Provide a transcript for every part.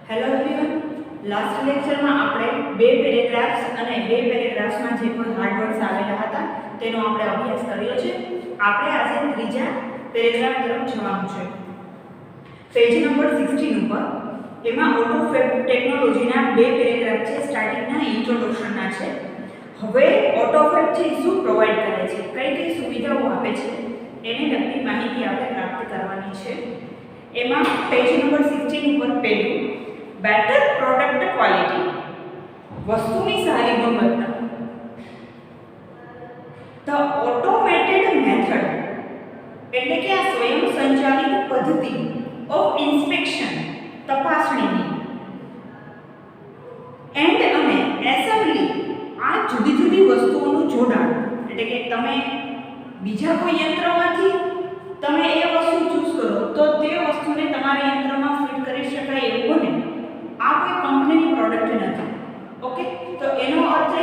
Hello everyone, last લેક્ચરમાં આપણે બે પેરેગ્રાફ્સ અને બે પેરેગ્રાફ્સમાં જે કોઈ હાર્ડ વર્ડ્સ આવેલા હતા તેનો આપણે અભ્યાસ કર્યો છે. આપણે આજે ત્રીજા પેરેગ્રાફ તરફ જવાનું છે. પેજ નંબર 16 ઉપર એમાં ઓટોફેબ ટેકનોલોજીના બે પેરેગ્રાફ છે. સ્ટાર્ટિંગના ઇન્ટ્રોડક્શનના છે. હવે ઓટોફેબ છે શું પ્રોવાઈડ કરે છે, કઈ કઈ સુવિધાઓ આપે છે એને લગતી માહિતી આપણે પ્રાપ્ત કરવાની છે. એમાં પેજ નંબર 16 ઉપર પહેલું બેટર પ્રોડક્ટ ક્વોલિટી, વસ્તુની સારી ગુણવત્તા. ધ ઓટોમેટેડ મેથડ એટલે કે આ સ્વયં સંચાલિત પદ્ધતિ ઓફ ઇન્સ્પેક્શન તપાસણીની એન્ડ અને એસેમ્બલી આ જુદી જુદી વસ્તુઓનું જોડાણ એટલે કે તમે બીજા કોઈ યંત્રમાંથી તમે એ વસ્તુ ચૂઝ કરો તો તે વસ્તુને તમારા યંત્રમાં ફિટ કરી શકાય એવું બને. આ કોઈ કંપનીની પ્રોડક્ટ નથી. ઓકે, તો એનો અર્થ એ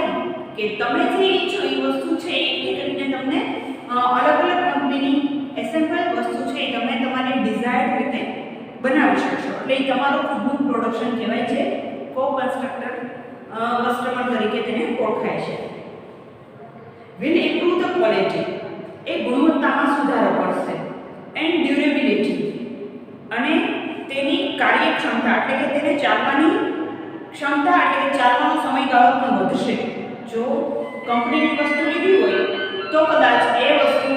કે તમે જે ઈચ્છો એ વસ્તુ છે એ કરીને તમને અલગ અલગ કંપનીની એસેમ્બલ વસ્તુ છે એ તમે તમારી ડિઝાયર્ડ રીતે બનાવી શકશો. એટલે એ તમારું ખુદનું પ્રોડક્શન કહેવાય છે. કો કન્સ્ટ્રક્ટર કસ્ટમર તરીકે તેને ઓળખાય છે. વિલ ઇમ્પ્રૂવ ધ ક્વોલિટી, એ ગુણવત્તામાં સુધારો કરશે. એન્ડ ડ્યુરેબિલિટી, અને તેની કાર્યક્ષમતા એટલે કે તેને ચાલવાની ક્ષમતા એટલે કે ચાલવાનો સમયગાળો પણ વધશે. જો કંપનીની વસ્તુ લીધી હોય તો કદાચ એ વસ્તુ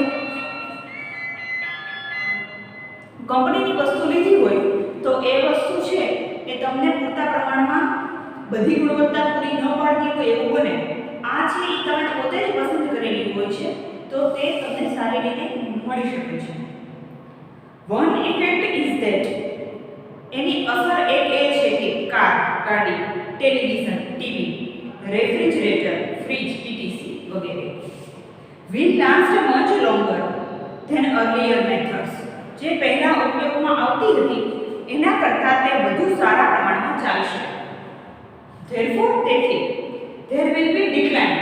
કંપનીની વસ્તુ લીધી હોય તો એ વસ્તુ છે એ તમને પૂરતા પ્રમાણમાં બધી ગુણવત્તા પૂરી ન પાડતી હોય એવું બને. આ છે એ તમે પોતે જ પસંદ કરેલી હોય છે તો તે તમને સારી રીતે મળી શકે છે. વન ઇફેક્ટ ઇઝ ધેટ, એની અસર એક એ છે કે કાર ગાડી, television TV, refrigerator fridge PTC વગેરે will last much longer than earlier methods, જે પહેલા ઉપયોગમાં આવતી હતી એના કરતાં તે વધુ સારા પ્રમાણમાં ચાલશે. therefore તેથી there will be decline,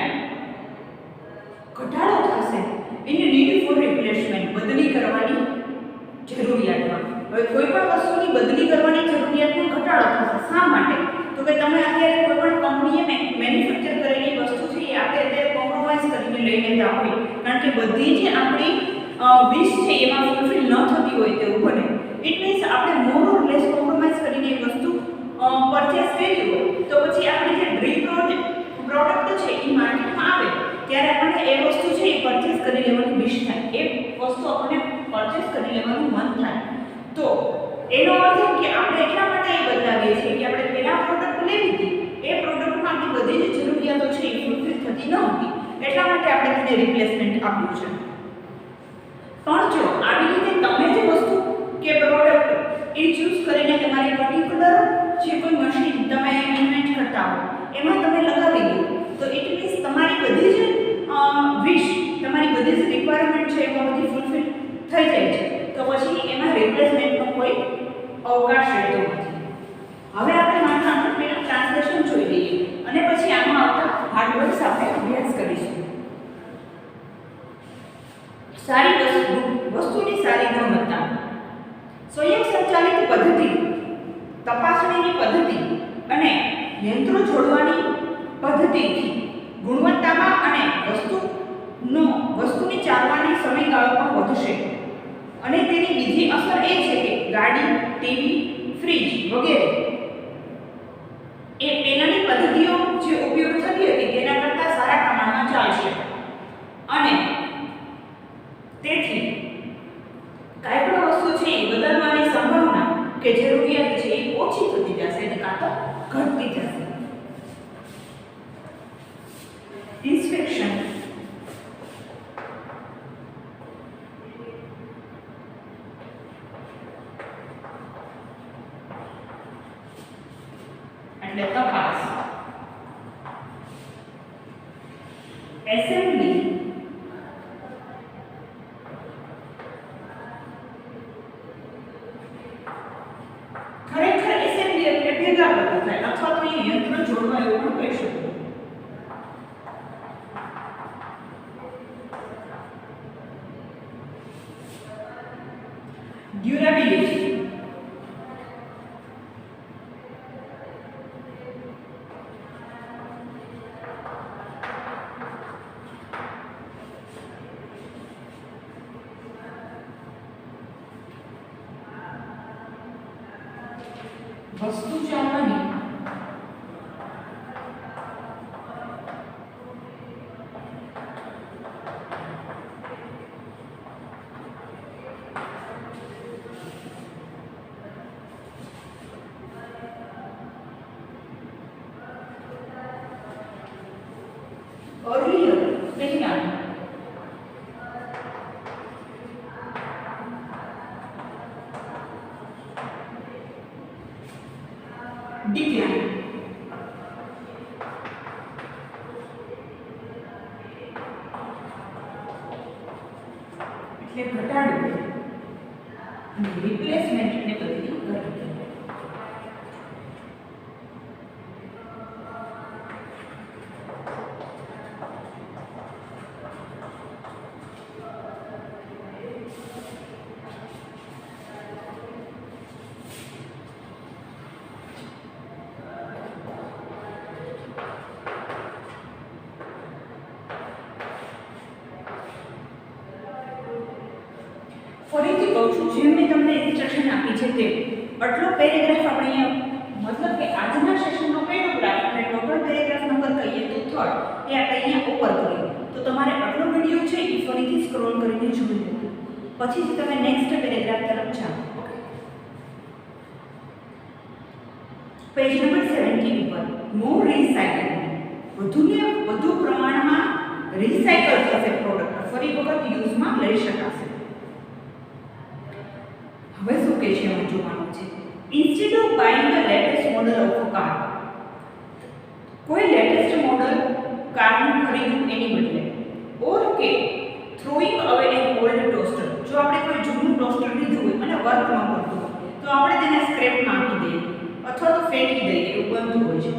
ઘટાડો થશે in need for replacement, બદલી કરવાની જરૂરિયાતમાં. હવે કોઈ પણ વસ્તુની બદલી કરવાની જરૂરિયાતમાં ઘટાડો થશે. શા માટે? તો કે તમે અત્યારે કોઈ પણ કંપનીએ મેન્યુફેક્ચર કરેલી વસ્તુ છે એ આપણે અત્યારે કોમ્પ્રોમાઇઝ કરીને લઈ લેતા હોય, કારણ કે બધી જે આપણી વિશ છે એમાં ફૂલફિલ ન થતી હોય તેવું બને. ઇટ મીન્સ આપણે મોર ઓર લેસ કોમ્પ્રોમાઇઝ કરીને એ વસ્તુ પરચેસ કરી હોય તો પછી આપણી જે ડ્રીમ પ્રોડક્ટ છે એ માર્કેટમાં આવે ત્યારે આપણને એ વસ્તુ છે એ પરચેસ કરી લેવાનું વિશ થાય, એ વસ્તુ આપણને પરચેસ કરી લેવાનું મન થાય. તો એનો અર્થ એમ કે આપણે એટલા માટે એ બદલાવીએ છીએ કે આપણે પહેલા પ્રોડક્ટ લેવી હતી એ પ્રોડક્ટમાં આપણી બધી જ જરૂરિયાતો છે એ ફૂલફિલ થતી ન હતી, એટલા માટે આપણે તેને રિપ્લેસમેન્ટ આપ્યું છે. પણ જો આવી રીતે તમે જે વસ્તુ કે પ્રોડક્ટ એ ચૂઝ કરીને તમારી પર્ટિક્યુલર જે કોઈ મશીન તમે ઇન્વેન્ટ કરતા હો એમાં તમે લગાવી દો તો ઇટ મીન્સ તમારી બધી જ વિશ, તમારી બધી જ રિક્વાયરમેન્ટ છે એમાં બધી ફૂલફિલ થઈ જાય છે. તો પછી એમાં રિપ્લેસમેન્ટનો કોઈ અવકાશ રહેતો નથી. હવે આપણે માત્ર આનું ટ્રાન્સલેશન જોઈ લઈએ અને પછી આમાં આવતા હાર્ડ વર્ડ્સ આપણે અભ્યાસ કરીશું. સારી વસ્તુની સારી ગુણવત્તા, સ્વયં સંચાલિત પદ્ધતિ, તપાસણીની પદ્ધતિ અને યંત્રો જોડવાની પદ્ધતિથી ગુણવત્તામાં અને વસ્તુની ચાલવાની સમયગાળો પણ વધશે. અને તેની બીજી અસર એ છે કે ગાડી, ટીવી, ફ્રીજ વગેરે એ પહેલાની પદ્ધતિઓ જે ઉપયોગ થતી હતી તેના કરતાં સારા પ્રમાણમાં ચાલશે. અને તેથી કાંઈ પણ વસ્તુ છે એ બદલવાની સંભાવના કે જરૂરિયાત છે એ ઓછી થતી જશે અને કાં તો ઘટતી જશે. ઇન્સ્પેક્શન એટલે તપાસ. એસેમ્બલી ખરેખર એસેમ્બલી એટલે ભેગા કરવું થાય અથવા તો એ યંત્ર જોડવા એવું પણ કહી શકો. ડ્યુરેબિલિટી વસ્તુ ચાલવાની earlier પહેલા decline એટલે ઘટાડવું અને રિપ્લેસમેન્ટ ને બદલી કરવી. ફરીથી કહું છું, જેમ મેં તમને ઇન્સ્ટ્રક્શન આપી છે તે આટલો પેરેગ્રાફ આપણે અહીંયા મતલબ કે આજના સેશનનો પેરેગ્રાફ અને ટોટલ પેરેગ્રાફ નંબર કહીએ તો થર્ડ એ આપણે અહીંયા ઓવર કરીએ. તો તમારે આટલો વિડીયો છે એ ફરીથી સ્ક્રોલ કરીને જોઈ લેવાનો, પછી તમે નેક્સ્ટ પેરેગ્રાફ તરફ જાઓ. ઓકે, પેજ નંબર 17 ઉપર મોર રિસાયકલ, વધુને વધુ પ્રમાણમાં રિસાયકલ થશે પ્રોડક્ટ, ફરી વખત યુઝમાં લઈ શકાશે. હવે શું કહે છે એમાં જોવાનું છે. Instead of buying the latest model of a car, કોઈ લેટેસ્ટ મોડલ કારનું ખરીદવું એની બદલે, ઓર કે થ્રોઈંગ અવે એન ઓલ્ડ ટોસ્ટર, જો આપણે કોઈ જૂનું ટોસ્ટર લીધું હોય અને વર્ક ન કરતું હોય તો આપણે તેને સ્ક્રેપમાં આપી દઈએ અથવા તો ફેંકી દઈએ, એવું બનતું હોય છે.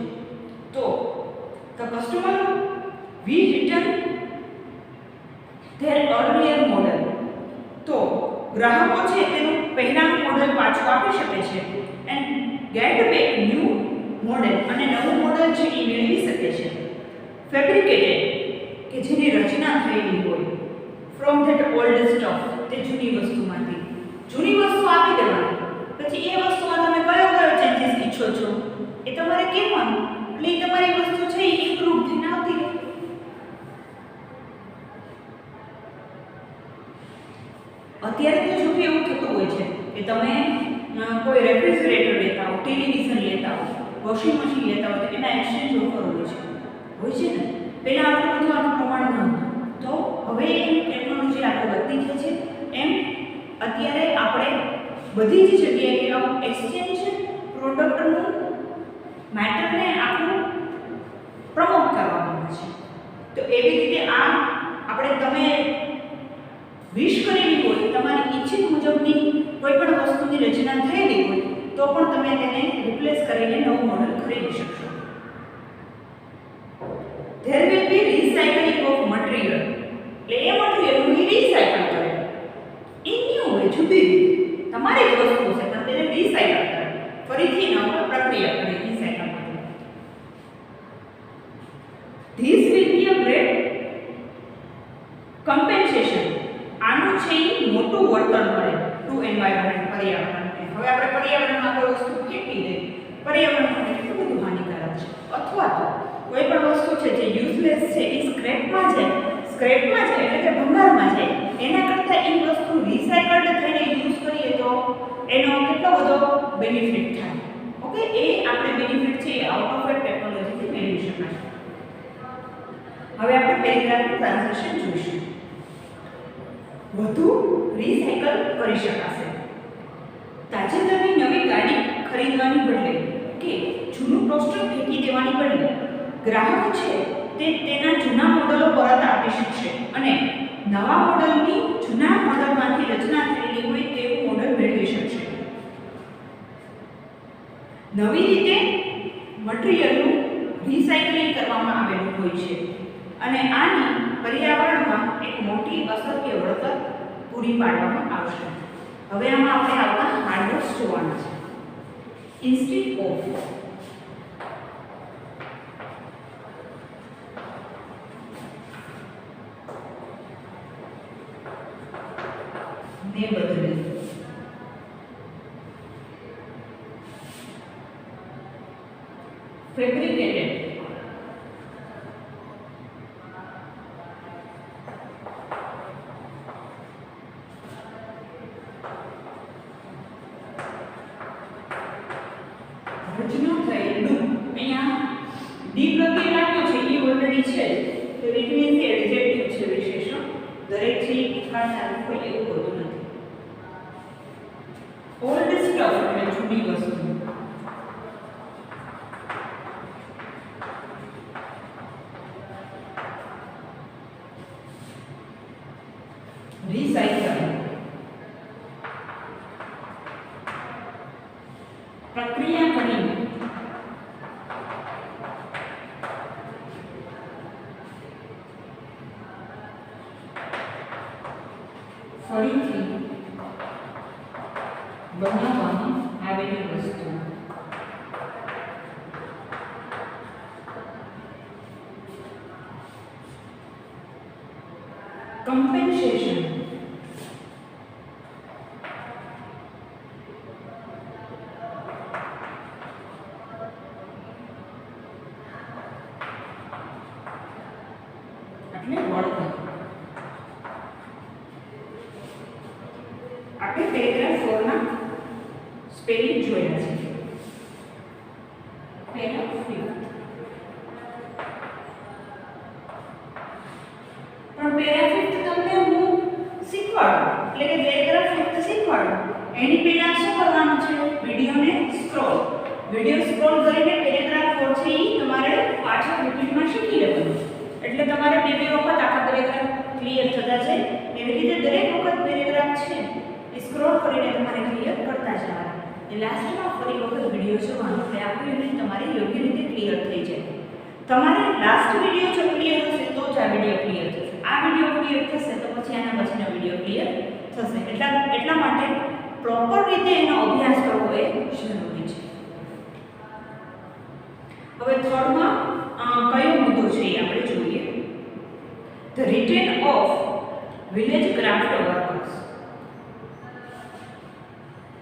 તો the customer we return there earlier model, તો ગ્રાહકો છે તેનું પહેલાનું મોડલ પાછું આપી શકે છે and get back new model, અને નવું મોડલ છે એ મેળવી શકે છે. ફેબ્રિકેટેડ, કે જેની રચના થયેલી હોય, ફ્રોમ ધેટ ઓલ્ડ સ્ટફ, તે જૂની વસ્તુમાંથી. જૂની વસ્તુ આપી દેવાની, પછી એ વસ્તુમાં તમે કયો કયો ચેન્જીસ ઈચ્છો છો એ તમારે કહેવાનું, એટલે એ તમારી વસ્તુ છે એ ઇમ્પ્રૂવ થઈને આવતી રહે. અત્યારે તો જો કે એવું થતું હોય છે કે તમે કોઈ રેફ્રિજરેટર લેતા હો, ટેલિવિઝન લેતા હો, વોશિંગ મશીન લેતા હો તો એના એક્સચેન્જ ઓફર હોય છે ને. પહેલાં આટલું બધું આનું પ્રમાણ ન હતું, તો હવે એમ ટેકનોલોજી આગળ વધતી જાય છે એમ અત્યારે આપણે બધી જ જગ્યાએ આવું એક્સચેન્જ પ્રોડક્ટનું મેટરને આખું પ્રમોટ કરવામાં આવે છે. તો એવી રીતે આ આપણે તમે વિશ કરેલી હોય, તમારી ઈચ્છિત મુજબની કોઈ પણ વસ્તુની રચના થયેલી હોય તો પણ તમે તેને રિપ્લેસ કરીને નવું મોડલ ખરીદી શકશો. There will be recycling of material, એટલે એ મટીરીયલનું રિસાયકલ કરે ઇન ન્યૂ વે, જુદી રીતે. તમારી જ વસ્તુ છે પણ તેને રિસાયકલ કરે, ફરીથી નવી પ્રક્રિયા કરે રિસાયકલ માટે. This will be a great compensation, આનું છે એ મોટું વળતર મળે ટુ એન્વાયરમેન્ટ, પર્યાવરણને. હવે આપણે પર્યાવરણમાં કોઈ વસ્તુ ફેંકી દઈએ, પર્યાવરણ માટે કેટલું બધું હાનિકારક છે. અથવા તો કોઈ પણ વસ્તુ છે જે યુઝલેસ છે એ સ્ક્રેપમાં જાય એટલે કે ભંગારમાં જાય, એના કરતાં એ વસ્તુ રિસાયકલ્ડ થઈને યુઝ કરીએ તો એનો કેટલો બધો બેનિફિટ થાય. ઓકે, એ આપણે બેનિફિટ છે એ આઉટ ઓફ ટેકનોલોજીથી મેળવી શકાય. હવે આપણે પેરેગ્રાફનું ટ્રાન્સલેશન જોઈશું. વધુ રિસાયકલ કરી શકાશે. તાજેતરની નવી ગાડી ખરીદવાની બદલે કે જૂનું ટોસ્ટર ફેંકી દેવાની બદલે ગ્રાહક છે તે તેના જૂના મોડલો પરત આપી શકશે અને નવા મોડલની જૂના મોડલમાંથી રચના થયેલી હોય તેવું મોડલ મેળવી શકશે. નવી રીતે મટીરીયલનું રિસાયકલિંગ કરવામાં આવેલું હોય છે અને આની પર્યાવરણમાં એક મોટી અસર કે વળતર પૂરી પાડવામાં આવશે. હવે આમાં આપણે આવતા હાર્ડવર્ડ્સ જોવાના છે. ઇન્સ્ટેડ ઓફ, ને બદલે, ફેબ્રિકેટેડ રચના થયેલું અહીંયા ડીપ લખી રાખ્યો છે એ ઓલરેડી છે તો ઇટ મીન્સ કે એડજેક્ટિવ છે વિશેષણ દરેક છે ખાસ સારું કોઈ એવું હોતું નથી ઓલ્ડ સ્ટફ એટલે જૂની વસ્તુ રિસાયકલ પ્રક્રિયા કરીને ફરીથી બનાવવામાં આવેલી વસ્તુ કમ્પેન્સેશન એટલે વળતર આપણે પેરેગ્રાફ 4 ના સ્પેલિંગ જોયા છે પેરેગ્રાફ 5 પણ પેરેગ્રાફ 5 તમને હું શીખવાડું એટલે કે પેરેગ્રાફ 5 શીખવાડું એની પહેલા શું કરવાનું છે વિડિયોને વિડિયો સ્ક્રોલ કરીને પેરેગ્રાફ 4 છે ઈ તમારે પાછા રિપીટમાં શીખી લેવાનું એટલે તમારે બે વખત આખા પેરેગ્રાફ ક્લિયર થતા જાય એવી રીતે દરેક વખત પેરેગ્રાફ છે સ્ક્રોલ કરીને તમારે ક્લિયર કરતા જવાનું એ લાસ્ટમાં ફરી વખત વિડિયો જોવાનો એટલે આખું યુનિટ તમારે યોગ્ય રીતે ક્લિયર થઈ જાય તમારે લાસ્ટ વિડિયો જો ક્લિયર થશે તો જ આ વિડિયો ક્લિયર થશે આ વિડિયો ક્લિયર થશે તો પછી આના પછીનો વિડિયો ક્લિયર થશે એટલા માટે પ્રોપર રીતે એનો અભ્યાસ કરવો એ જરૂરી છે હવે થર્ડમાં કયો મુદ્દો છે એ આપણે જોઈએ the return of village craft workers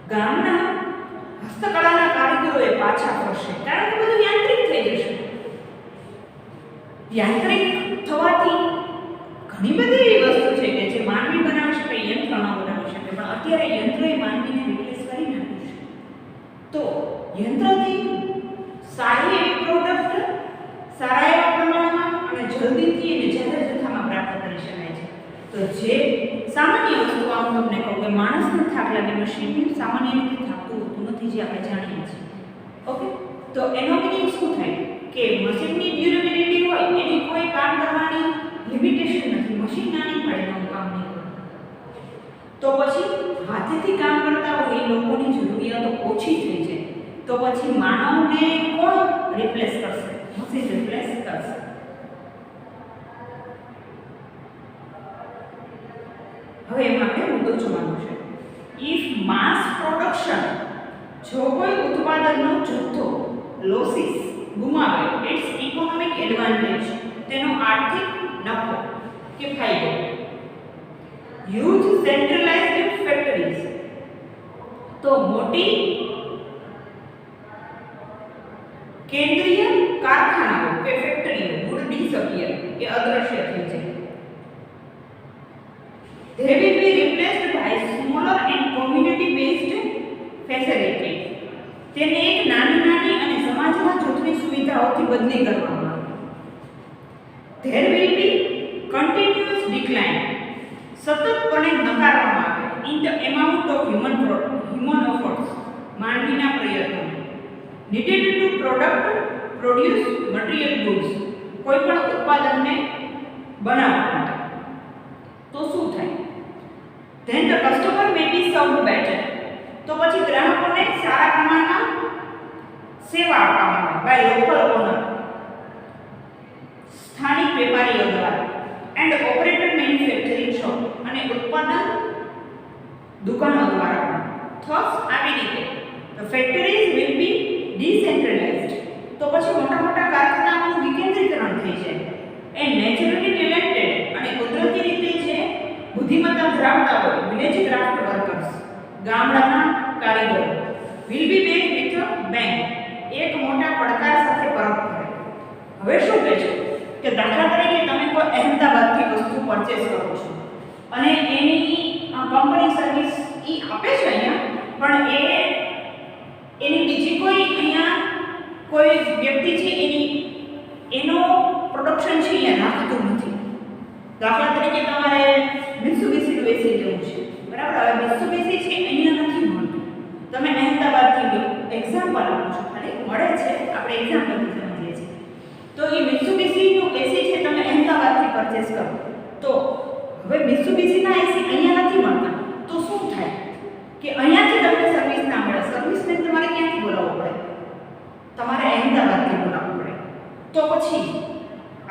ગામના હસ્તકળાના કારીગરોએ પાછા ફરશે કારણ કે બધું યાંત્રિક થઈ જશે યાંત્રિક થવાથી ઘણી બધી એવી વસ્તુ છે કે જે માનવી બનાવી શકે યંત્ર ન બનાવી શકે પણ અત્યારે યંત્રએ માનવીને રિપ્લેસ કરી નાખ્યું છે તો યંત્રથી સારી એવી પ્રોડક્ટ સારા એવા પ્રમાણમાં અને જલ્દીથી અને જાજા જથ્થામાં પ્રાપ્ત કરી શકાય છે તો જે સામાન્ય વસ્તુ આમ તમને કહું કે માણસને થાક લાગે મશીનને સામાન્ય રીતે થાકતું હોતું નથી જે આપણે જાણીએ છીએ ઓકે તો એનો મીનિંગ શું થાય કે મશીનની ડ્યુરેબિલિટી હોય એની કોઈ કામ કરવાની લિમિટેશન નથી મશીન નાની પાડેનું કામ નહીં કરે તો પછી હાથેથી કામ કરતા હોય એ લોકોની જરૂરિયાતો ઓછી થઈ જાય તો પછી માનવને કોણ રિપ્લેસ કરશે મશીન રિપ્લેસ કરશે હવે એમાં આપણે મુદ્દો જોવાનો છે ઇફ માસ પ્રોડક્શન જો કોઈ ઉત્પાદનનો જથ્થો લોસીસ ગુમાવે ઇટ્સ ઇકોનોમિક એડવાન્ટેજ તેનો આર્થિક નફો કે ફાયદો હ્યુજ સેન્ટ્રલાઇઝ્ડ ફેક્ટરીઝ તો મોટી કેન્દ્રીય કારખાનાઓ કે ફેક્ટરીઓ વુડ ડિસઅપિયર એ અદ્રશ્ય થઈ જાય they will be replaced by smaller and community based facility તેને એક નાની અને સમાજમાં જોતરી સુવિધાઓથી બદલી કરવામાં આવે there will be continuous decline સતતપણે નકારવામાં આવે in the amount of human efforts માનવીના પ્રયત્નો needed to produce material goods કોઈ પણ ઉત્પાદનને બનાવવા માટે તો શું થાય then the customer may be served better તો પછી ગ્રાહકોને સારા પ્રમાણમાં સેવા આપવામાં આવે by local owner સ્થાનિક વેપારીઓ દ્વારા and operated manufacturing shop અને ઉત્પાદન દુકાનો દ્વારા thus આવી રીતે the factories will be decentralized તો પછી મોટા કારખાનાઓનું વિકેન્દ્રીકરણ થઈ જાય and naturally talented અને કુદરતી રીતે જે બુદ્ધિમત્તા ધરાવતા હોય વિલેજ ક્રાફ્ટ વર્કર્સ ગામડાના કારીગરો will be met with a bang એક મોટા પડકાર સાથે પરત હવે શું કહે છે કે દાખલા તરીકે તમે કોઈ અહેમદાબાદથી વસ્તુ પરચેસ કરો છો અને એની કંપની સર્વિસ ઈ આપે છે અહીંયા, પણ એની બીજી કોઈ અહીંયા કોઈ વ્યક્તિ છે એનો પ્રોડક્શન છે અહીંયા રાખતું નથી. દાખલા તરીકે તમારે મિત્સુબિશીનું એસી લેવું છે, બરાબર? હવે મિત્સુબિશી છે અહીંયા નથી મળતું. તમે અહેમદાબાદથી એક્ઝામ્પલ આપો છો, ખાલી મળે છે, આપણે એક્ઝામ્પલથી સમજીએ છીએ. તો એ મિત્સુબિશીનું એસી છે તમે અહેમદાબાદથી પરચેસ કરો, તો હવે મિત્સુબિશીના એસી અહીંયા નથી મળતા, તો શું થાય કે અહીંયાથી તમને સર્વિસ ના મળે. સર્વિસને તમારે ક્યાંથી બોલાવવું પડે? તમારે અહેમદાબાદથી બોલાવવું પડે. તો પછી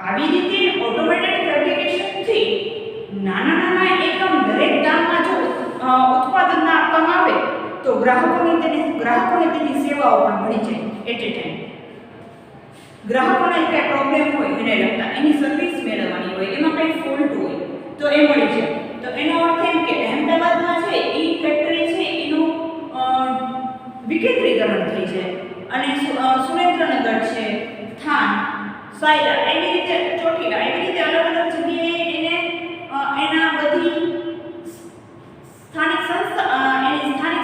આવી રીતે ઓટોમેટેડ ફેબ્રિકેશનથી નાના એકમ દરેક ગામમાં જો ઉત્પાદન આપવામાં આવે તો ગ્રાહકોને તેની સેવાઓ પણ મળી જાય એટ એ ટાઈમ. ગ્રાહકોને કંઈ પ્રોબ્લેમ હોય એને લગતા એની સર્વિસ મેળવવાની હોય, એમાં કંઈ ફોલ્ટ હોય તો એ મળી જાય. તો એનો અર્થ એમ કે અહેમદાબાદમાં છે એ ફેક્ટરી છે એનું વિકેન્દ્રીકરણ થઈ જાય અને સુરેન્દ્રનગર છે, થાન, સાયલા, એવી રીતે ચોટીલા, એવી રીતે અલગ અલગ જગ્યાએ એને એના બધી સ્થાનિક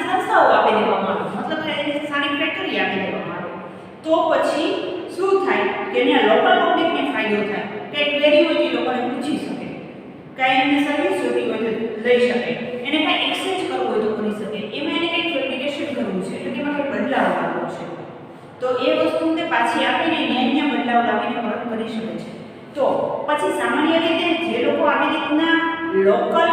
સંસ્થાઓ આપી દેવામાં આવે, મતલબ કે એની સ્થાનિક ફેક્ટરી આપી દેવામાં આવે. તો પછી શું થાય કે ત્યાં લોકલ પબ્લિકને ફાયદો થાય, કંઈ ક્વેરી હોય તે લોકોને પૂછી શકે, કાંઈ એમને સર્વિસ જોતી હોય તો લઈ શકે, એને કાંઈ એક્સચેન્જ કરવું હોય તો કરી શકે, એમાં એને કંઈક ફેબ્રિકેશન કરવું છે એટલે કે એમાં કંઈક બદલાવ લાવવો છે તો એ વસ્તુને પાછી આપીને ન્યાયના બદલાવ લાવીને પરત કરી શકે છે. તો પછી સામાન્ય રીતે જે લોકો આવી રીતના લોકલ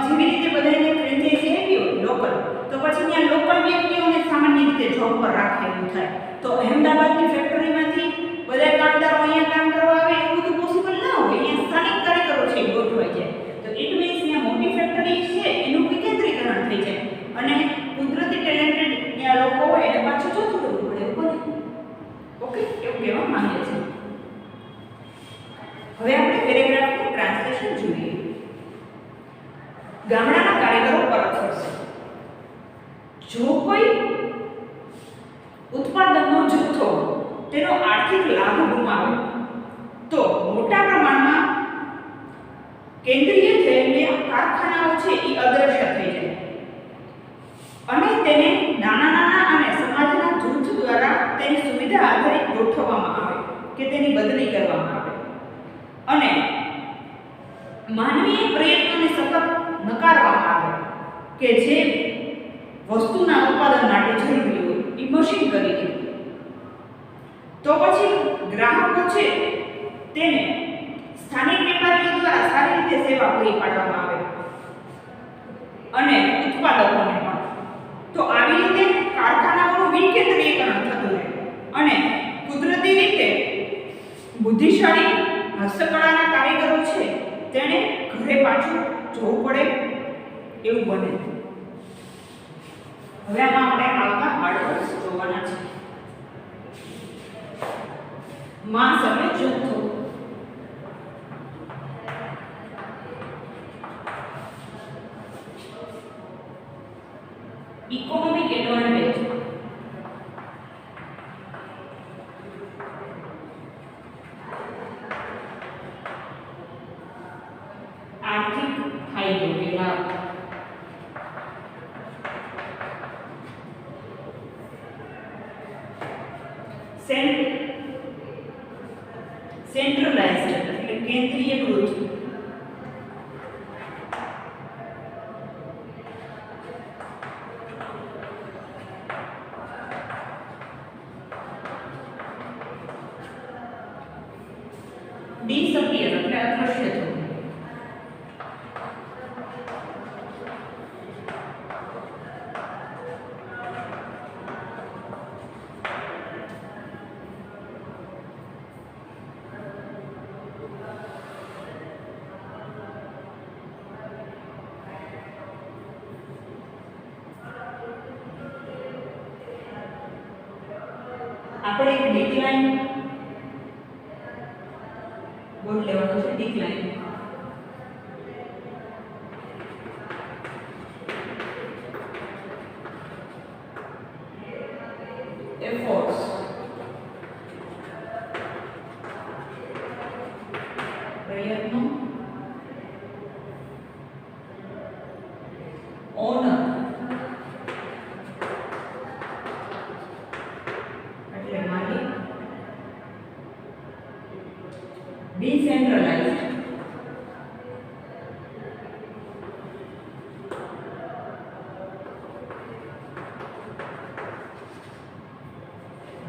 જેવી રીતે બધાને ફ્રેન્ચાઇઝી આપી હોય લોકલ, તો પછી ત્યાં લોકલ વ્યક્તિઓને સામાન્ય રીતે જોબ પર રાખે એવું થાય. તો અહેમદાબાદની ફેક્ટરીમાંથી બધા કામદારો અહીંયા કામ કરવા આવે એવું બધું પોસિબલ ના હોય. અહીંયા સ્થાનિક કારીગરો છે ગોઠવાઈ જાય. તો ઇટ મીન્સ ત્યાં મોટી ફેક્ટરી છે એનું વિકેન્દ્રીકરણ થઈ જાય અને કુદરતી ટેલેન્ટેડ ત્યાં લોકો હોય એને પાછું જોતું રહેવું પડે એવું બને. ઓકે, એવું કહેવા માંગે છે. હવે આપણે પેરેગ્રાફનું ટ્રાન્સલેશન જોઈએ. ગામડાના કારીગરો પરત ફરશે. જો કોઈ ઉત્પાદનનો જથ્થો તેનો આર્થિક લાભ ગુમાવે તો મોટા પ્રમાણમાં કેન્દ્રીય થયેલા કારખાનાઓ છે એ અદ્રશ્ય થઈ જાય અને તેને નાના અને સમાજના જૂથ દ્વારા તેની સુવિધા આધારિત ગોઠવવામાં આવે કે તેની બદલી કરવામાં આવે અને માનવીય પ્રયત્નોને સતત નકારવામાં આવે કે જે વસ્તુના ઉત્પાદન માટે જરૂરી હોય એ મશીન કરી દે. તો પછી ગ્રાહકો છે તેને સ્થાનિક વેપારીઓ દ્વારા સારી રીતે સેવા પૂરી પાડવામાં આવે અને ઉત્પાદકોને પણ. તો આવી રીતે કારખાનાઓનું વિકેન્દ્રીકરણ થતું રહે અને કુદરતી રીતે બુદ્ધિશાળી હસ્તકળાના કારીગરો છે તેને ઘરે પાછું જવું પડે એવું બને. હવે આમાં આપણે આવતા હાર્ડવર્ક્સ જોવાના છે. માસ એટલે જથ્થો, ઇકોનોમિક એડવાન્ટેજ, આર્થિક ફાયદો કે લાભ, સેન્ટ્રલાઇઝ્ડ એટલે કેન્દ્રીયકૃત, ડિસઅપિયર એટલે અદૃશ્ય થવું, આપણે એક ડિક્લાઇન બોર્ડ લેવાનો છે. ડિક્લાઇન એફોર્ટ્સ ઓનર એટલે માલિક. ડિસેન્ટ્રલાઇઝ્ડ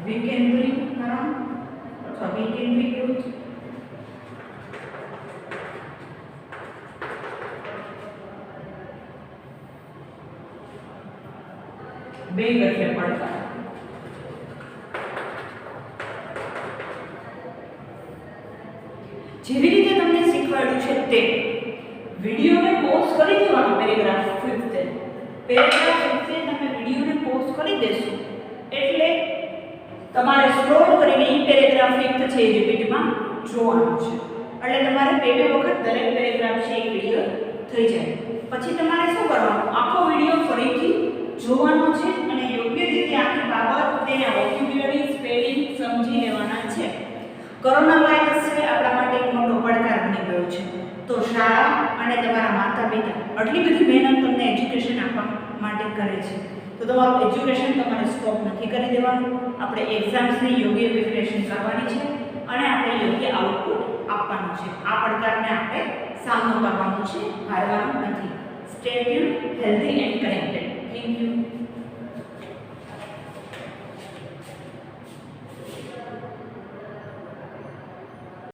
વિકેન્દ્રીકરણ અથવા વિકેન્દ્રીકૃત. બેગ એટલે પડકાર. જેવી રીતે તમને શીખવાડ્યું છે તે વિડીયોને પોઝ કરી દેવાનો. પેરેગ્રાફ 15 પેરેગ્રાફ 15 તમે વિડીયોને પોઝ કરી દેશો એટલે તમારે સ્ક્રોલ કરીને એ પેરેગ્રાફ એક છે એ રિપીટમાં જોવાનો છે. એટલે તમારે બે વખત દરેક પેરેગ્રાફ છે એ ક્લિયર થઈ જાય. પછી તમારે શું કરવાનું, આખો વિડીયો ફરીથી જોવાનો છે અને યોગ્ય રીતે આખી બાબત તેના વોકેબ્યુલરી સ્પેલિંગ સમજી લેવાના છે. કોરોના વાયરસ છે આપણા માટે એક મોટો પડકાર બની ગયો છે. તો શાળા અને તમારા માતા પિતા આટલી બધી મહેનત તમને એજ્યુકેશન આપવા માટે કરે છે. તો તમારું એજ્યુકેશન તમારે સ્ટોપ નથી કરી દેવાનું. આપણે એક્ઝામ્સની યોગ્ય પ્રિપેરેશન કરવાની છે અને આપણે યોગ્ય આઉટપુટ આપવાનું છે. આ પડકારને આપણે સામનો કરવાનો છે, હારવાનું નથી. Stay tune, healthy and connected. Thank you.